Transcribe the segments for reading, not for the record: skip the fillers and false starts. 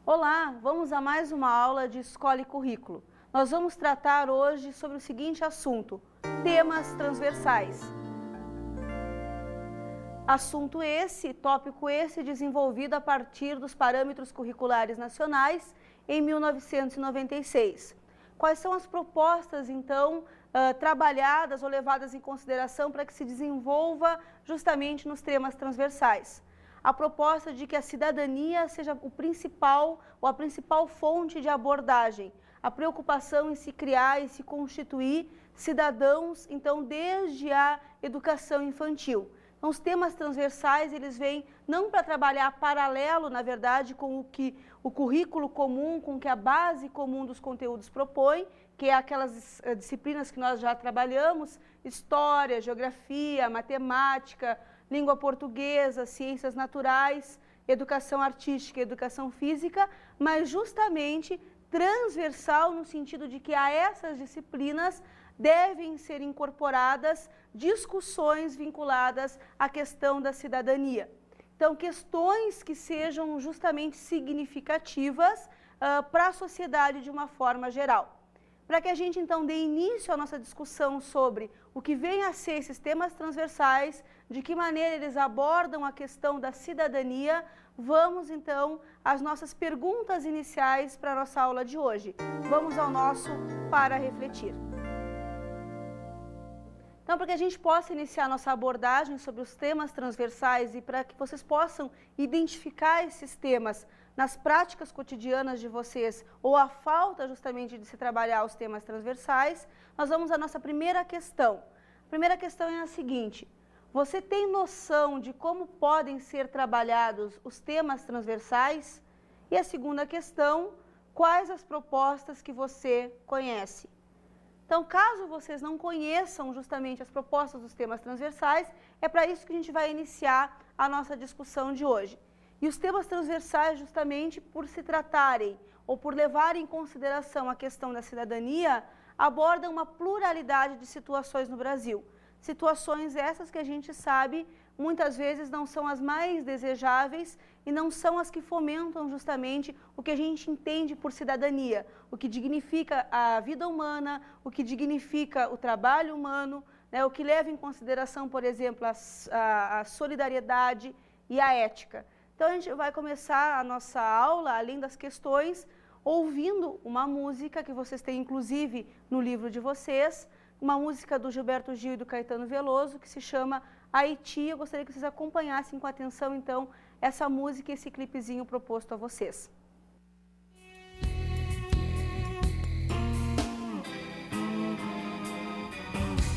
Olá, vamos a mais uma aula de Escola e Currículo. Nós vamos tratar hoje sobre o seguinte assunto: temas transversais. Assunto esse, tópico esse, desenvolvido a partir dos parâmetros curriculares nacionais em 1996. Quais são as propostas, então, trabalhadas ou levadas em consideração para que se desenvolva justamente nos temas transversais? A proposta de que a cidadania seja o principal ou a principal fonte de abordagem, a preocupação em se criar e se constituir cidadãos, então, desde a educação infantil. Então, os temas transversais, eles vêm não para trabalhar paralelo, na verdade, com o que o currículo comum, com o que a base comum dos conteúdos propõe, que é aquelas disciplinas que nós já trabalhamos, história, geografia, matemática, língua portuguesa, ciências naturais, educação artística e educação física, mas justamente transversal no sentido de que a essas disciplinas devem ser incorporadas discussões vinculadas à questão da cidadania. Então, questões que sejam justamente significativas para a sociedade de uma forma geral. Para que a gente, então, dê início à nossa discussão sobre o que vem a ser esses temas transversais, de que maneira eles abordam a questão da cidadania, vamos, então, às nossas perguntas iniciais para a nossa aula de hoje. Vamos ao nosso Para Refletir. Então, para que a gente possa iniciar nossa abordagem sobre os temas transversais e para que vocês possam identificar esses temas nas práticas cotidianas de vocês ou a falta justamente de se trabalhar os temas transversais, nós vamos à nossa primeira questão. A primeira questão é a seguinte: você tem noção de como podem ser trabalhados os temas transversais? E a segunda questão, quais as propostas que você conhece? Então, caso vocês não conheçam justamente as propostas dos temas transversais, é para isso que a gente vai iniciar a nossa discussão de hoje. E os temas transversais, justamente por se tratarem ou por levarem em consideração a questão da cidadania, abordam uma pluralidade de situações no Brasil. Situações essas que a gente sabe muitas vezes não são as mais desejáveis e não são as que fomentam justamente o que a gente entende por cidadania, o que dignifica a vida humana, o que dignifica o trabalho humano, né, o que leva em consideração, por exemplo, a solidariedade e a ética. Então, a gente vai começar a nossa aula, além das questões, ouvindo uma música que vocês têm, inclusive, no livro de vocês, uma música do Gilberto Gil e do Caetano Veloso, que se chama Haiti. Eu gostaria que vocês acompanhassem com atenção, então, essa música e esse clipezinho proposto a vocês.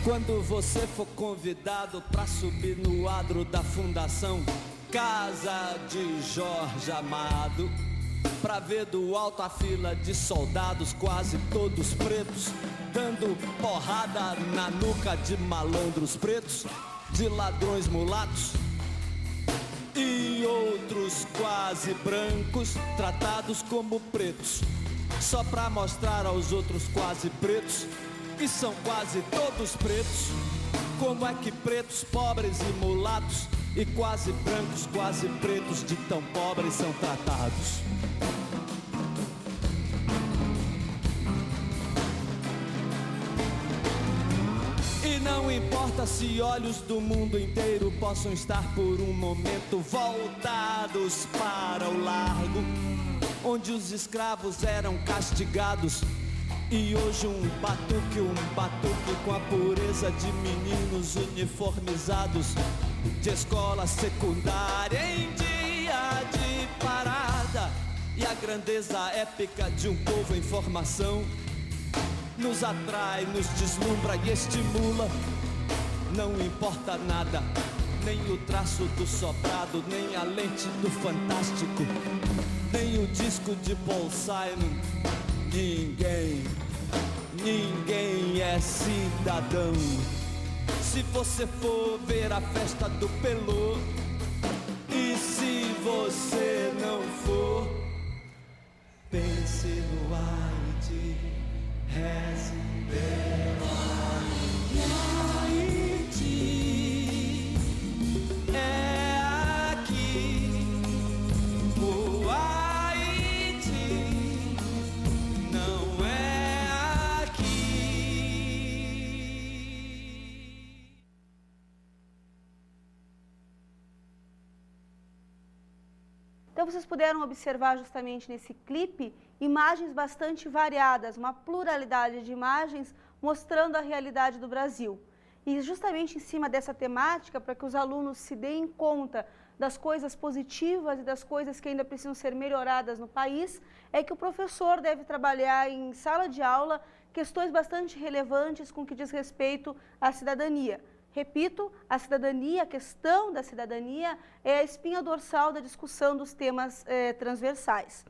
Quando você for convidado para subir no adro da Fundação Casa de Jorge Amado, pra ver do alto a fila de soldados quase todos pretos, dando porrada na nuca de malandros pretos, de ladrões mulatos e outros quase brancos, tratados como pretos, só pra mostrar aos outros quase pretos, que são quase todos pretos, como é que pretos, pobres e mulatos e quase brancos, quase pretos, de tão pobres são tratados. E não importa se olhos do mundo inteiro possam estar por um momento voltados para o largo, onde os escravos eram castigados, e hoje um batuque com a pureza de meninos uniformizados de escola secundária em dia de parada. E a grandeza épica de um povo em formação nos atrai, nos deslumbra e estimula. Não importa nada, nem o traço do soprado, nem a lente do fantástico, nem o disco de Paul Simon. Ninguém é cidadão. Se você for ver a festa do Pelô, e se você não for, pense no Haiti, reze pelo Haiti. É aqui o Haiti. vocês puderam observar justamente nesse clipe imagens bastante variadas, uma pluralidade de imagens mostrando a realidade do Brasil. E justamente em cima dessa temática, para que os alunos se deem conta das coisas positivas e das coisas que ainda precisam ser melhoradas no país, é que o professor deve trabalhar em sala de aula questões bastante relevantes com que diz respeito à cidadania. Repito, a cidadania, a questão da cidadania é a espinha dorsal da discussão dos temas transversais.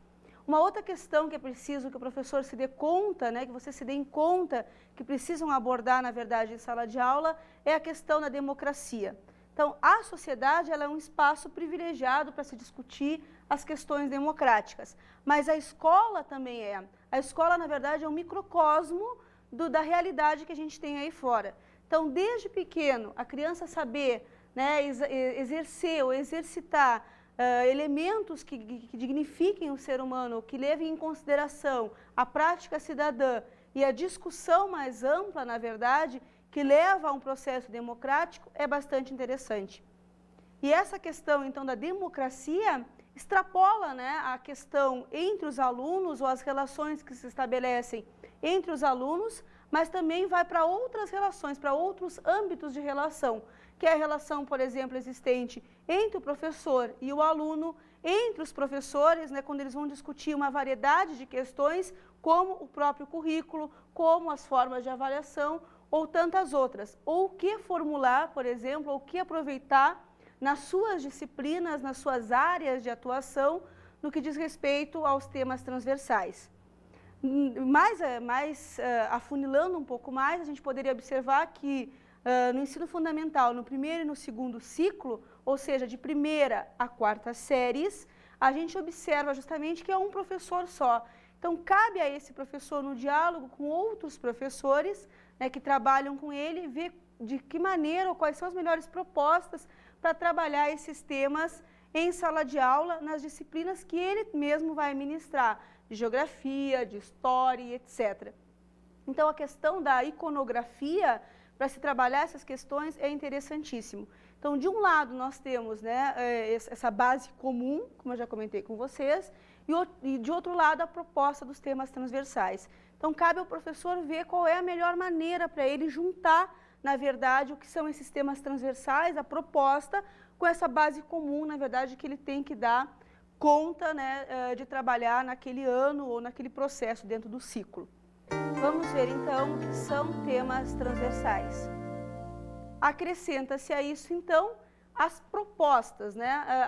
Uma outra questão que é preciso que o professor se dê conta, que vocês se deem conta que precisam abordar, na verdade, em sala de aula, é a questão da democracia. Então, a sociedade ela é um espaço privilegiado para se discutir as questões democráticas, mas a escola também é. A escola, na verdade, é um microcosmo da realidade que a gente tem aí fora. Então, desde pequeno, a criança saber exercer ou exercitar elementos que dignifiquem o ser humano, que levem em consideração a prática cidadã e a discussão mais ampla, na verdade, que leva a um processo democrático, é bastante interessante. E essa questão, então, da democracia extrapola a questão entre os alunos ou as relações que se estabelecem entre os alunos, mas também vai para outras relações, para outros âmbitos de relação, que é a relação, por exemplo, existente entre o professor e o aluno, entre os professores, quando eles vão discutir uma variedade de questões, como o próprio currículo, como as formas de avaliação, ou tantas outras. Ou o que formular, por exemplo, ou o que aproveitar nas suas disciplinas, nas suas áreas de atuação, no que diz respeito aos temas transversais. Afunilando um pouco mais, a gente poderia observar que no ensino fundamental, no primeiro e no segundo ciclo, ou seja, de primeira a quarta séries, a gente observa justamente que é um professor só. Então, cabe a esse professor, no diálogo com outros professores, que trabalham com ele, ver de que maneira ou quais são as melhores propostas para trabalhar esses temas em sala de aula, nas disciplinas que ele mesmo vai ministrar, de geografia, de história, etc. Então, a questão da iconografia, para se trabalhar essas questões, é interessantíssimo. Então, de um lado, nós temos essa base comum, como eu já comentei com vocês, e de outro lado, a proposta dos temas transversais. Então, cabe ao professor ver qual é a melhor maneira para ele juntar, na verdade, o que são esses temas transversais, a proposta, com essa base comum, na verdade, que ele tem que dar conta de trabalhar naquele ano ou naquele processo dentro do ciclo. Vamos ver, então, o que são temas transversais. Acrescenta-se a isso, então, as propostas,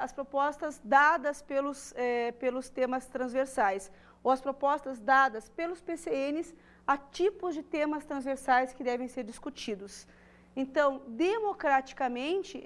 as propostas dadas pelos temas transversais, ou as propostas dadas pelos PCNs a tipos de temas transversais que devem ser discutidos. Então, democraticamente,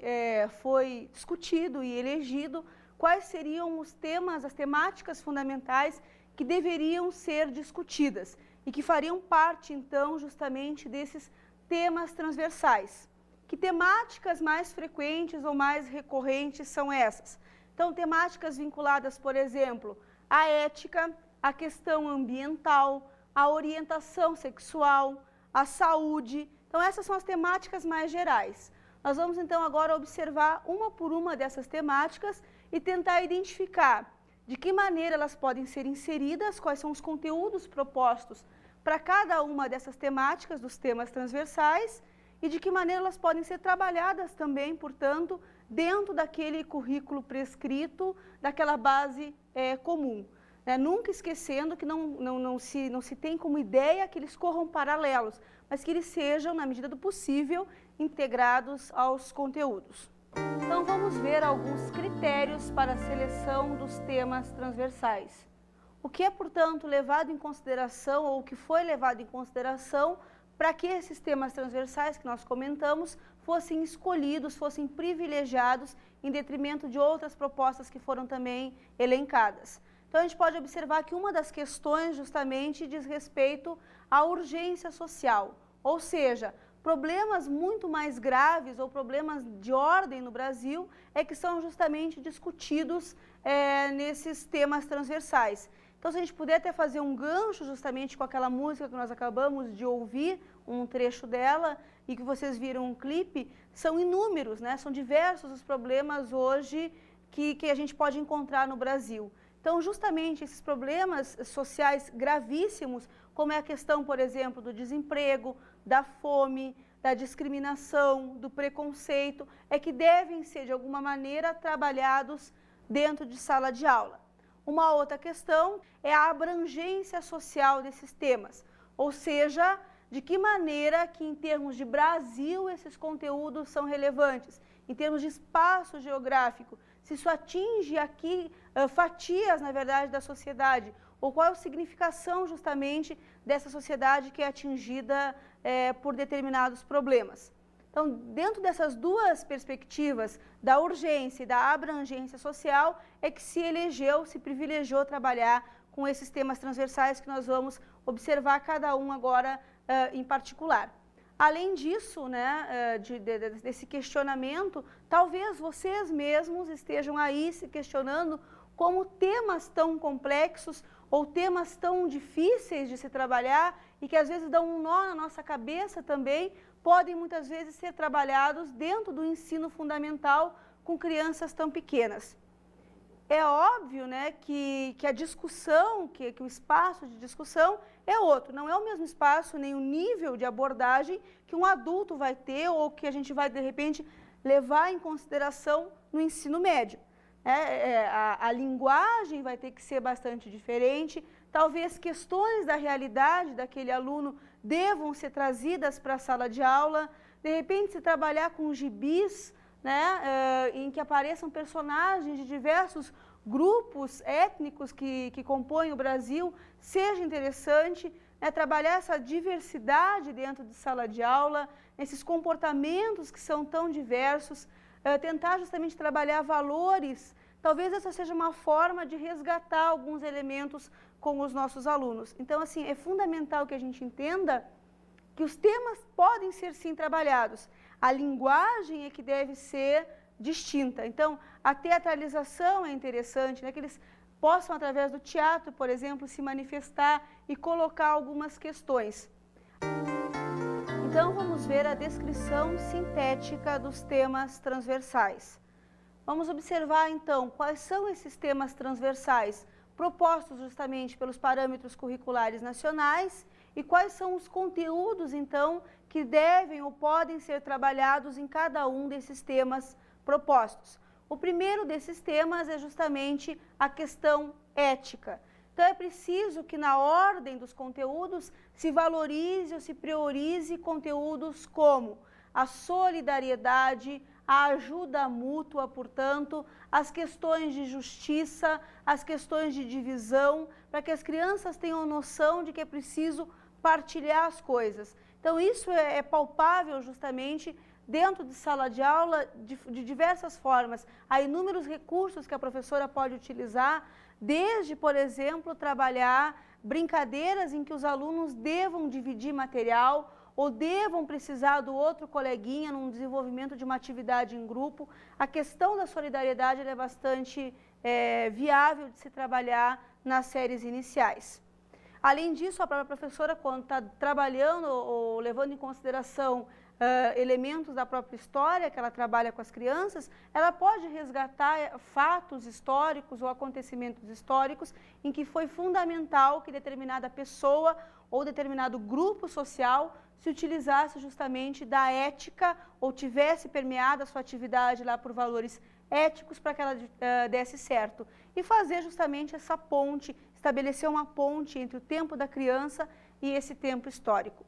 foi discutido e elegido quais seriam os temas, as temáticas fundamentais que deveriam ser discutidas e que fariam parte, então, justamente desses temas transversais. Que temáticas mais frequentes ou mais recorrentes são essas? Então, temáticas vinculadas, por exemplo, à ética, à questão ambiental, à orientação sexual, à saúde. Então, essas são as temáticas mais gerais. Nós vamos, então, agora observar uma por uma dessas temáticas e tentar identificar de que maneira elas podem ser inseridas, quais são os conteúdos propostos para cada uma dessas temáticas, dos temas transversais, e de que maneira elas podem ser trabalhadas também, portanto, dentro daquele currículo prescrito, daquela base comum. Nunca esquecendo que não se tem como ideia que eles corram paralelos, mas que eles sejam, na medida do possível, integrados aos conteúdos. Então, vamos ver alguns critérios para a seleção dos temas transversais. O que é, portanto, levado em consideração, ou o que foi levado em consideração, para que esses temas transversais que nós comentamos fossem escolhidos, fossem privilegiados, em detrimento de outras propostas que foram também elencadas. Então, a gente pode observar que uma das questões justamente diz respeito à urgência social, ou seja, problemas muito mais graves ou problemas de ordem no Brasil que são justamente discutidos nesses temas transversais. Então, se a gente puder até fazer um gancho justamente com aquela música que nós acabamos de ouvir, um trecho dela, e que vocês viram um clipe, são inúmeros, são diversos os problemas hoje que a gente pode encontrar no Brasil. Então, justamente esses problemas sociais gravíssimos, como é a questão, por exemplo, do desemprego, da fome, da discriminação, do preconceito, é que devem ser, de alguma maneira, trabalhados dentro de sala de aula. Uma outra questão é a abrangência social desses temas, ou seja, de que maneira que, em termos de Brasil, esses conteúdos são relevantes, em termos de espaço geográfico, se isso atinge aqui fatias, na verdade, da sociedade, ou qual é a significação justamente dessa sociedade que é atingida por determinados problemas. Então, dentro dessas duas perspectivas, da urgência e da abrangência social, é que se elegeu, se privilegiou trabalhar com esses temas transversais que nós vamos observar cada um agora em particular. Além disso, né, desse questionamento, talvez vocês mesmos estejam aí se questionando como temas tão complexos ou temas tão difíceis de se trabalhar e que às vezes dão um nó na nossa cabeça também, podem muitas vezes ser trabalhados dentro do ensino fundamental com crianças tão pequenas. É óbvio, né, que a discussão, que o espaço de discussão é outro, não é o mesmo espaço nem o nível de abordagem que um adulto vai ter ou que a gente vai, de repente, levar em consideração no ensino médio. A linguagem vai ter que ser bastante diferente, talvez questões da realidade daquele aluno devam ser trazidas para a sala de aula, de repente se trabalhar com gibis, né, em que apareçam personagens de diversos grupos étnicos que compõem o Brasil, seja interessante, né, trabalhar essa diversidade dentro de sala de aula, esses comportamentos que são tão diversos, tentar justamente trabalhar valores. Talvez essa seja uma forma de resgatar alguns elementos com os nossos alunos. Então, assim, é fundamental que a gente entenda que os temas podem ser sim trabalhados. A linguagem é que deve ser distinta. Então, a teatralização é interessante, né, que eles possam, através do teatro, por exemplo, se manifestar e colocar algumas questões. Então, vamos ver a descrição sintética dos temas transversais. Vamos observar, então, quais são esses temas transversais propostos justamente pelos parâmetros curriculares nacionais e quais são os conteúdos, então, que devem ou podem ser trabalhados em cada um desses temas propostos. O primeiro desses temas é justamente a questão ética. Então, é preciso que na ordem dos conteúdos se valorize ou se priorize conteúdos como a solidariedade, a ajuda mútua, portanto, as questões de justiça, as questões de divisão, para que as crianças tenham noção de que é preciso partilhar as coisas. Então, isso é palpável justamente dentro de sala de aula de diversas formas. Há inúmeros recursos que a professora pode utilizar, desde, por exemplo, trabalhar brincadeiras em que os alunos devam dividir material ou devam precisar do outro coleguinha num desenvolvimento de uma atividade em grupo. A questão da solidariedade é bastante viável de se trabalhar nas séries iniciais. Além disso, a própria professora, quando está trabalhando ou levando em consideração elementos da própria história que ela trabalha com as crianças, ela pode resgatar fatos históricos ou acontecimentos históricos em que foi fundamental que determinada pessoa ou determinado grupo social se utilizasse justamente da ética ou tivesse permeada a sua atividade lá por valores éticos para que ela desse certo. E fazer justamente essa ponte, estabelecer uma ponte entre o tempo da criança e esse tempo histórico.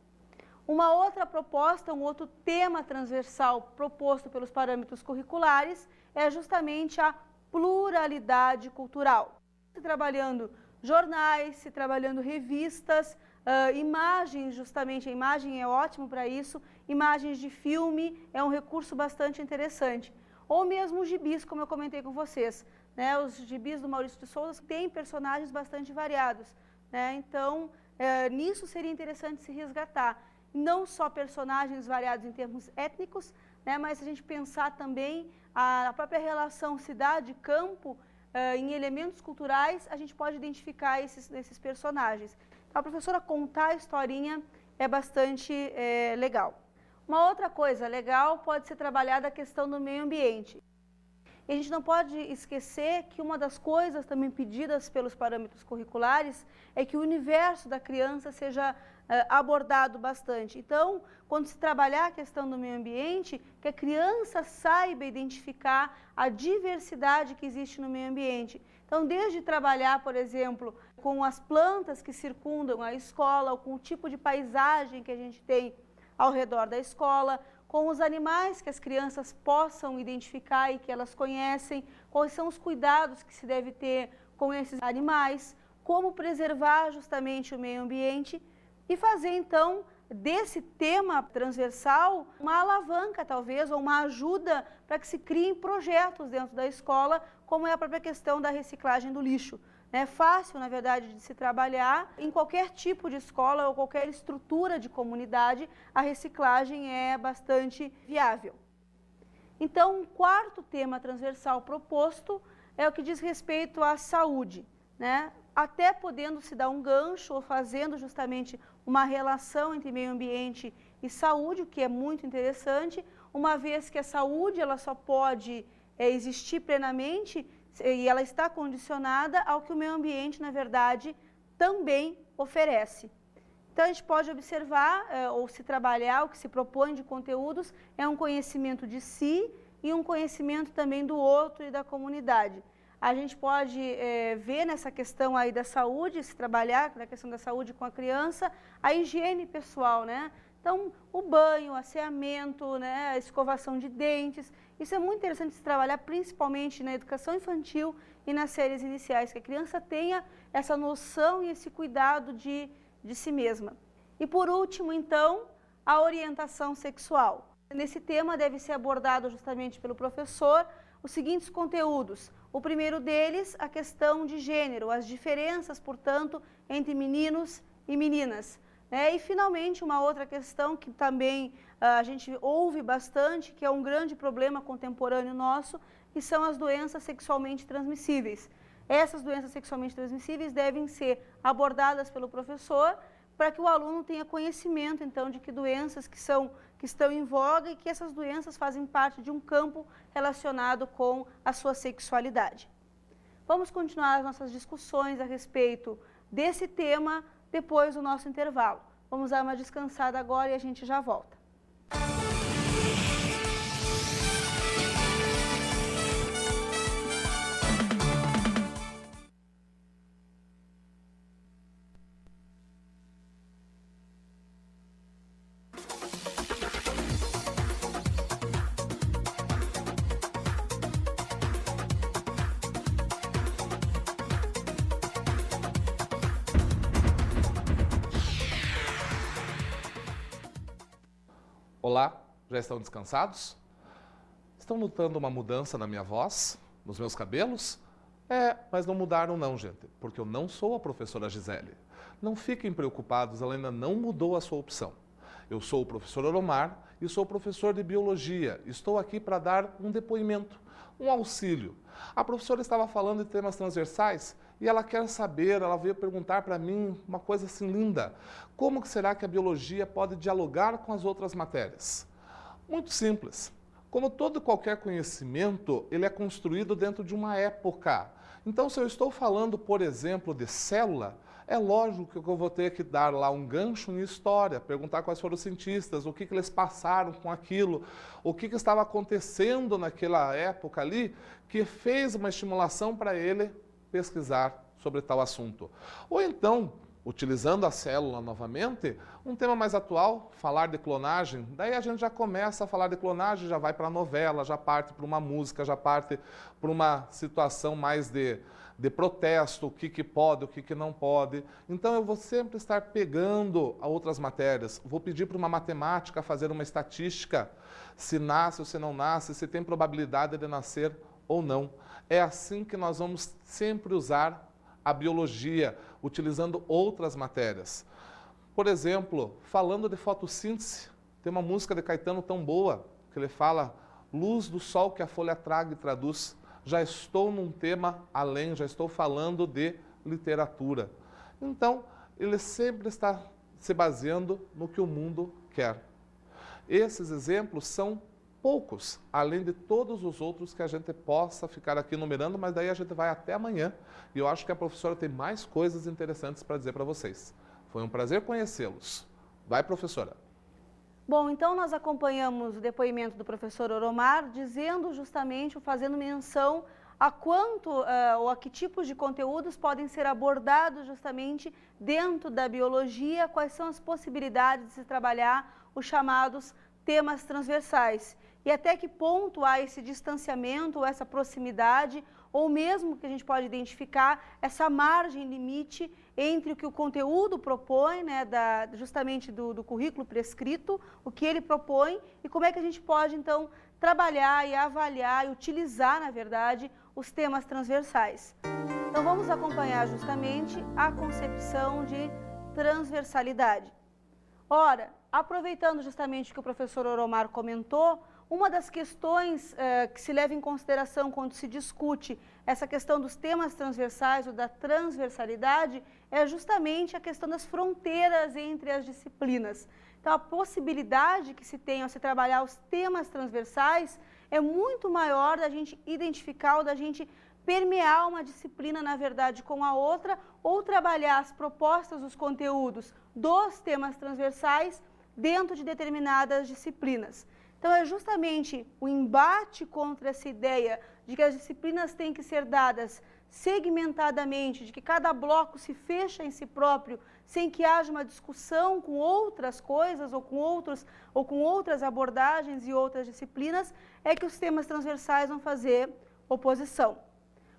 Uma outra proposta, um outro tema transversal proposto pelos parâmetros curriculares é justamente a pluralidade cultural. Se trabalhando jornais, se trabalhando revistas, imagens, justamente a imagem é ótimo para isso, imagens de filme é um recurso bastante interessante. Ou mesmo os gibis, como eu comentei com vocês, né? Os gibis do Maurício de Souza têm personagens bastante variados, né? Então, nisso seria interessante se resgatar. Não só personagens variados em termos étnicos, né, mas se a gente pensar também a própria relação cidade-campo em elementos culturais, a gente pode identificar esses personagens. Então, a professora contar a historinha é bastante legal. Uma outra coisa legal pode ser trabalhada a questão do meio ambiente. E a gente não pode esquecer que uma das coisas também pedidas pelos parâmetros curriculares é que o universo da criança seja abordado bastante. Então, quando se trabalhar a questão do meio ambiente, que a criança saiba identificar a diversidade que existe no meio ambiente. Então, desde trabalhar, por exemplo, com as plantas que circundam a escola, ou com o tipo de paisagem que a gente tem ao redor da escola, com os animais que as crianças possam identificar e que elas conhecem, quais são os cuidados que se deve ter com esses animais, como preservar justamente o meio ambiente e fazer, então, desse tema transversal uma alavanca, talvez, ou uma ajuda para que se criem projetos dentro da escola, como é a própria questão da reciclagem do lixo. É fácil, na verdade, de se trabalhar em qualquer tipo de escola ou qualquer estrutura de comunidade, a reciclagem é bastante viável. Então, um quarto tema transversal proposto é o que diz respeito à saúde, né? Até podendo se dar um gancho ou fazendo justamente uma relação entre meio ambiente e saúde, o que é muito interessante, uma vez que a saúde ela só pode existir plenamente e ela está condicionada ao que o meio ambiente, na verdade, também oferece. Então, a gente pode observar ou se trabalhar, o que se propõe de conteúdos é um conhecimento de si e um conhecimento também do outro e da comunidade. A gente pode ver nessa questão aí da saúde, se trabalhar na questão da saúde com a criança, a higiene pessoal, né? Então, o banho, o asseamento, né, a escovação de dentes, isso é muito interessante se trabalhar principalmente na educação infantil e nas séries iniciais, que a criança tenha essa noção e esse cuidado de si mesma. E por último, então, a orientação sexual. Nesse tema deve ser abordado justamente pelo professor os seguintes conteúdos. O primeiro deles, a questão de gênero, as diferenças, portanto, entre meninos e meninas. E, finalmente, uma outra questão que também a gente ouve bastante, que é um grande problema contemporâneo nosso, que são as doenças sexualmente transmissíveis. Essas doenças sexualmente transmissíveis devem ser abordadas pelo professor para que o aluno tenha conhecimento, então, de que doenças que estão em voga e que essas doenças fazem parte de um campo relacionado com a sua sexualidade. Vamos continuar as nossas discussões a respeito desse tema depois do nosso intervalo. Vamos dar uma descansada agora e a gente já volta. Olá, já estão descansados? Estão notando uma mudança na minha voz, nos meus cabelos? Mas não mudaram não, gente, porque eu não sou a professora Gisele. Não fiquem preocupados, ela ainda não mudou a sua opção. Eu sou o professor Oromar e sou professor de Biologia. Estou aqui para dar um depoimento, um auxílio. A professora estava falando de temas transversais e ela quer saber, ela veio perguntar para mim uma coisa assim linda. Como que será que a biologia pode dialogar com as outras matérias? Muito simples. Como todo e qualquer conhecimento, ele é construído dentro de uma época. Então, se eu estou falando, por exemplo, de célula, é lógico que eu vou ter que dar lá um gancho em história, perguntar quais foram os cientistas, o que eles passaram com aquilo, o que estava acontecendo naquela época ali, que fez uma estimulação para ele pesquisar sobre tal assunto. Ou então, utilizando a célula novamente, um tema mais atual, falar de clonagem, daí a gente já começa a falar de clonagem, já vai para a novela, já parte para uma música, já parte para uma situação mais de protesto, o que pode, o que não pode. Então eu vou sempre estar pegando a outras matérias, vou pedir para uma matemática fazer uma estatística, se nasce ou se não nasce, se tem probabilidade de nascer ou não. É assim que nós vamos sempre usar a biologia, utilizando outras matérias. Por exemplo, falando de fotossíntese, tem uma música de Caetano tão boa, que ele fala, luz do sol que a folha traga e traduz. Já estou num tema além, já estou falando de literatura. Então, ele sempre está se baseando no que o mundo quer. Esses exemplos são poucos, além de todos os outros que a gente possa ficar aqui numerando, mas daí a gente vai até amanhã. E eu acho que a professora tem mais coisas interessantes para dizer para vocês. Foi um prazer conhecê-los. Vai, professora. Bom, então nós acompanhamos o depoimento do professor Oromar, dizendo justamente, fazendo menção a quanto ou a que tipos de conteúdos podem ser abordados justamente dentro da biologia, quais são as possibilidades de se trabalhar os chamados temas transversais. E até que ponto há esse distanciamento, ou essa proximidade, ou mesmo que a gente pode identificar essa margem limite entre o que o conteúdo propõe, né, justamente do currículo prescrito, o que ele propõe, e como é que a gente pode, então, trabalhar e avaliar e utilizar, na verdade, os temas transversais. Então, vamos acompanhar justamente a concepção de transversalidade. Ora, aproveitando justamente o que o professor Oromar comentou, uma das questões que se leva em consideração quando se discute essa questão dos temas transversais ou da transversalidade é justamente a questão das fronteiras entre as disciplinas. Então, a possibilidade que se tem ao se trabalhar os temas transversais é muito maior da gente identificar ou da gente permear uma disciplina, na verdade, com a outra, ou trabalhar as propostas, os conteúdos dos temas transversais dentro de determinadas disciplinas. Então, é justamente o embate contra essa ideia de que as disciplinas têm que ser dadas segmentadamente, de que cada bloco se fecha em si próprio, sem que haja uma discussão com outras coisas ou com outras abordagens e outras disciplinas, é que os temas transversais vão fazer oposição.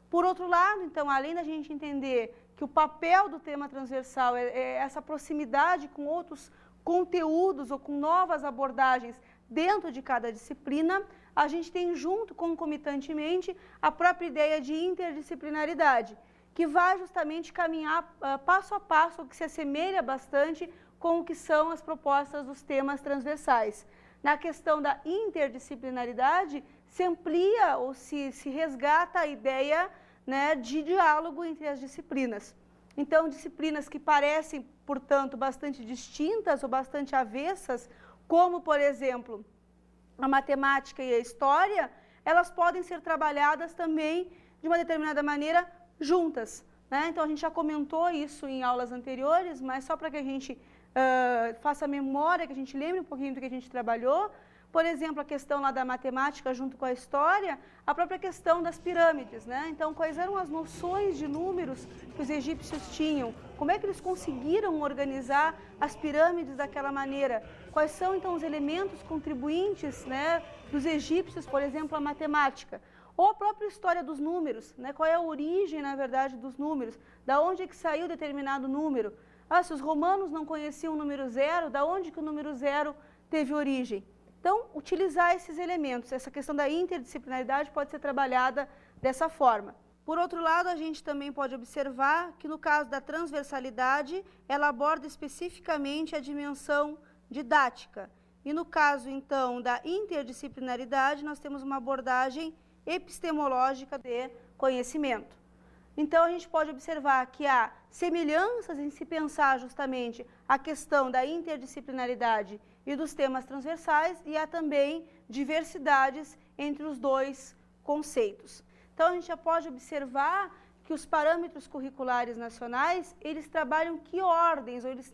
Por outro lado, então, além da gente entender que o papel do tema transversal é essa proximidade com outros conteúdos ou com novas abordagens dentro de cada disciplina, a gente tem junto, concomitantemente, a própria ideia de interdisciplinaridade, que vai justamente caminhar passo a passo, que se assemelha bastante com o que são as propostas dos temas transversais. Na questão da interdisciplinaridade, se amplia ou se resgata a ideia, né, de diálogo entre as disciplinas. Então, disciplinas que parecem, portanto, bastante distintas ou bastante avessas, como, por exemplo, a matemática e a história, elas podem ser trabalhadas também de uma determinada maneira juntas, né? Então, a gente já comentou isso em aulas anteriores, mas só para que a gente faça memória, que a gente lembre um pouquinho do que a gente trabalhou. Por exemplo, a questão lá da matemática junto com a história, a própria questão das pirâmides, né? Então, quais eram as noções de números que os egípcios tinham? Como é que eles conseguiram organizar as pirâmides daquela maneira? Quais são, então, os elementos contribuintes, né, dos egípcios, por exemplo, a matemática? Ou a própria história dos números, né? Qual é a origem, na verdade, dos números? Da onde é que saiu determinado número? Se os romanos não conheciam o número zero, da onde que o número zero teve origem? Então, utilizar esses elementos, essa questão da interdisciplinaridade pode ser trabalhada dessa forma. Por outro lado, a gente também pode observar que no caso da transversalidade, ela aborda especificamente a dimensão didática. E no caso, então, da interdisciplinaridade, nós temos uma abordagem epistemológica de conhecimento. Então, a gente pode observar que há semelhanças em se pensar justamente a questão da interdisciplinaridade e dos temas transversais, e há também diversidades entre os dois conceitos. Então, a gente já pode observar que os parâmetros curriculares nacionais, eles trabalham que ordens, ou eles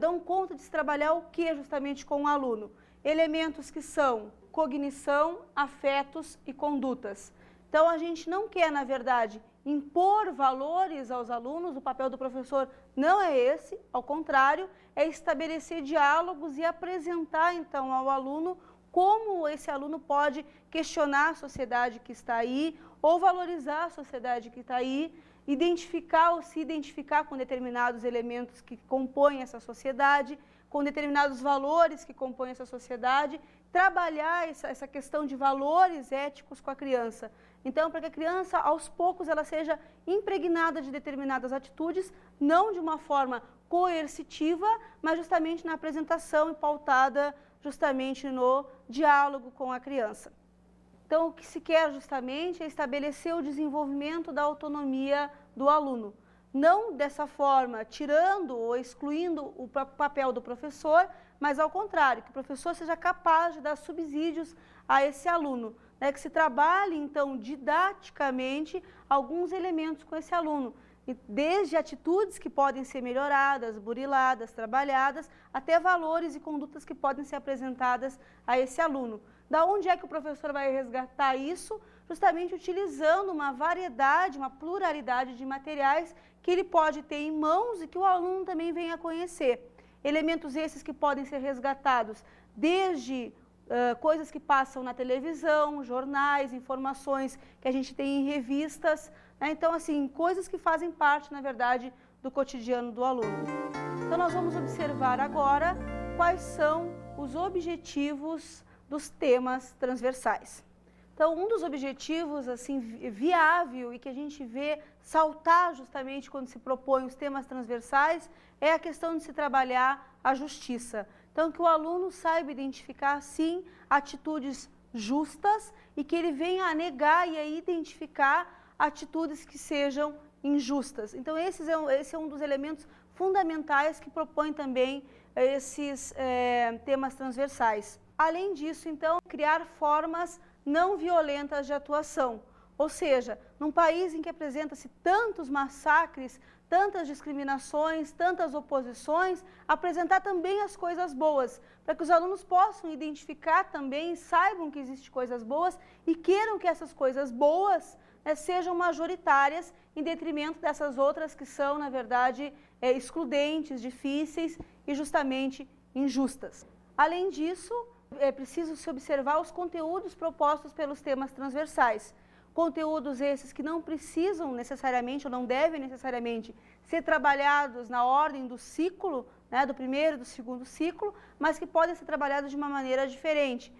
dão conta de se trabalhar o que justamente com o aluno? Elementos que são cognição, afetos e condutas. Então, a gente não quer, na verdade, impor valores aos alunos, o papel do professor não é esse, ao contrário, é estabelecer diálogos e apresentar, então, ao aluno como esse aluno pode questionar a sociedade que está aí, ou valorizar a sociedade que está aí, identificar ou se identificar com determinados elementos que compõem essa sociedade, com determinados valores que compõem essa sociedade, trabalhar essa questão de valores éticos com a criança. Então, para que a criança, aos poucos, ela seja impregnada de determinadas atitudes, não de uma forma coercitiva, mas justamente na apresentação e pautada justamente no diálogo com a criança. Então, o que se quer justamente é estabelecer o desenvolvimento da autonomia do aluno. não dessa forma, tirando ou excluindo o papel do professor, mas ao contrário, que o professor seja capaz de dar subsídios a esse aluno, né, que se trabalhe, então, didaticamente alguns elementos com esse aluno, desde atitudes que podem ser melhoradas, buriladas, trabalhadas, até valores e condutas que podem ser apresentadas a esse aluno. Da onde é que o professor vai resgatar isso? Justamente utilizando uma variedade, uma pluralidade de materiais que ele pode ter em mãos e que o aluno também venha a conhecer. Elementos esses que podem ser resgatados desde coisas que passam na televisão, jornais, informações que a gente tem em revistas, né? Então, assim, coisas que fazem parte, na verdade, do cotidiano do aluno. Então, nós vamos observar agora quais são os objetivos dos temas transversais. Então, um dos objetivos, assim, viável e que a gente vê saltar justamente quando se propõe os temas transversais é a questão de se trabalhar a justiça. Então, que o aluno saiba identificar, sim, atitudes justas e que ele venha a negar e a identificar atitudes que sejam injustas. Então, esse é um dos elementos fundamentais que propõe também esses temas transversais. Além disso, então, criar formas não violentas de atuação. Ou seja, num país em que apresenta-se tantos massacres, tantas discriminações, tantas oposições, apresentar também as coisas boas, para que os alunos possam identificar também, saibam que existem coisas boas e queiram que essas coisas boas sejam majoritárias em detrimento dessas outras que são, na verdade, excludentes, difíceis e justamente injustas. Além disso, é preciso se observar os conteúdos propostos pelos temas transversais. Conteúdos esses que não precisam necessariamente ou não devem necessariamente ser trabalhados na ordem do ciclo, né, do primeiro e do segundo ciclo, mas que podem ser trabalhados de uma maneira diferente.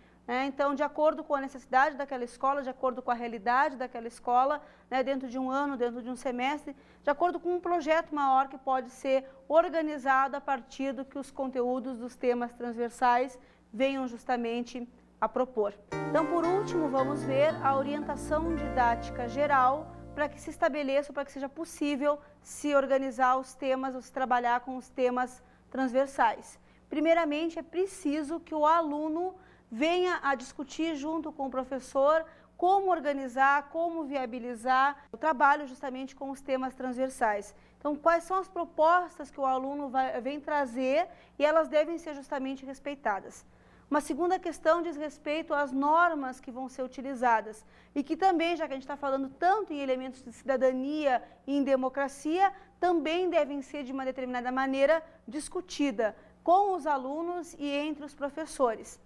Então, de acordo com a necessidade daquela escola, de acordo com a realidade daquela escola, né, dentro de um ano, dentro de um semestre, de acordo com um projeto maior que pode ser organizado a partir do que os conteúdos dos temas transversais venham justamente a propor. Então, por último, vamos ver a orientação didática geral para que se estabeleça, para que seja possível se organizar os temas ou se trabalhar com os temas transversais. Primeiramente, é preciso que o aluno venha a discutir junto com o professor como organizar, como viabilizar o trabalho justamente com os temas transversais. Então, quais são as propostas que o aluno vem trazer e elas devem ser justamente respeitadas. Uma segunda questão diz respeito às normas que vão ser utilizadas e que também, já que a gente está falando tanto em elementos de cidadania e em democracia, também devem ser de uma determinada maneira discutida com os alunos e entre os professores.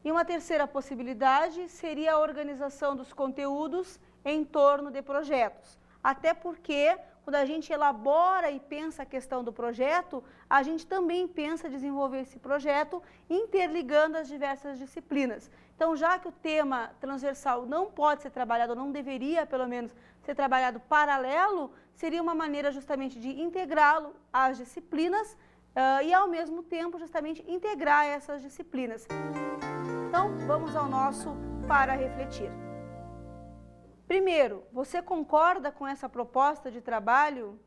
E uma terceira possibilidade seria a organização dos conteúdos em torno de projetos. Até porque, quando a gente elabora e pensa a questão do projeto, a gente também pensa desenvolver esse projeto interligando as diversas disciplinas. Então, já que o tema transversal não pode ser trabalhado, ou não deveria, pelo menos, ser trabalhado paralelo, seria uma maneira justamente de integrá-lo às disciplinas e, ao mesmo tempo, justamente integrar essas disciplinas. Então, vamos ao nosso para refletir. Primeiro, você concorda com essa proposta de trabalho?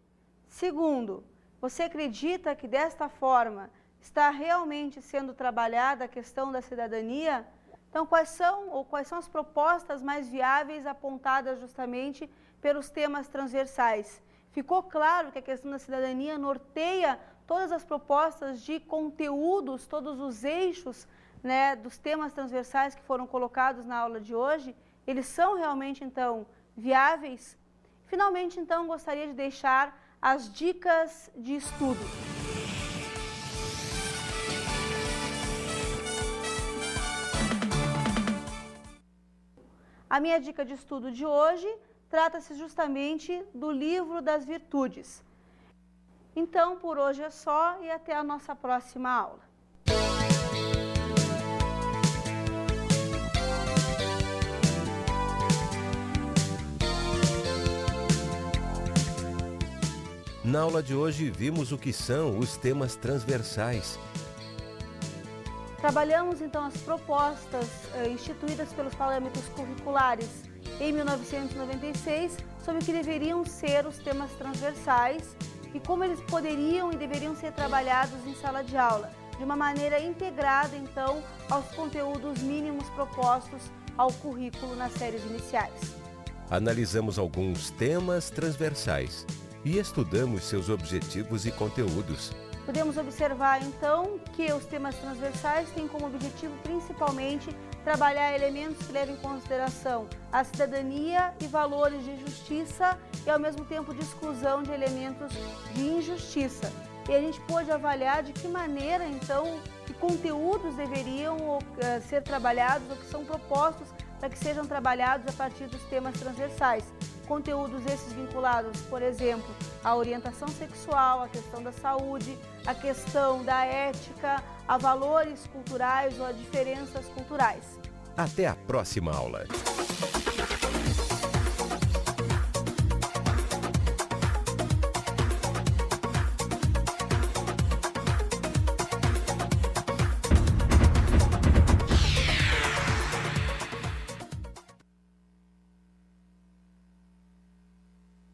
Segundo, você acredita que desta forma está realmente sendo trabalhada a questão da cidadania? Então, quais são as propostas mais viáveis apontadas justamente pelos temas transversais? Ficou claro que a questão da cidadania norteia todas as propostas de conteúdos, todos os eixos, né, dos temas transversais que foram colocados na aula de hoje? Eles são realmente, então, viáveis? Finalmente, então, gostaria de deixar as dicas de estudo. A minha dica de estudo de hoje trata-se justamente do Livro das Virtudes. Então, por hoje é só e até a nossa próxima aula. Na aula de hoje, vimos o que são os temas transversais. Trabalhamos, então, as propostas instituídas pelos parâmetros curriculares em 1996 sobre o que deveriam ser os temas transversais e como eles poderiam e deveriam ser trabalhados em sala de aula, de uma maneira integrada, então, aos conteúdos mínimos propostos ao currículo nas séries iniciais. Analisamos alguns temas transversais e estudamos seus objetivos e conteúdos. Podemos observar, então, que os temas transversais têm como objetivo, principalmente, trabalhar elementos que levam em consideração a cidadania e valores de justiça e, ao mesmo tempo, de exclusão de elementos de injustiça. E a gente pôde avaliar de que maneira, então, que conteúdos deveriam ser trabalhados ou que são propostos para que sejam trabalhados a partir dos temas transversais. Conteúdos esses vinculados, por exemplo, à orientação sexual, à questão da saúde, à questão da ética, a valores culturais ou a diferenças culturais. Até a próxima aula.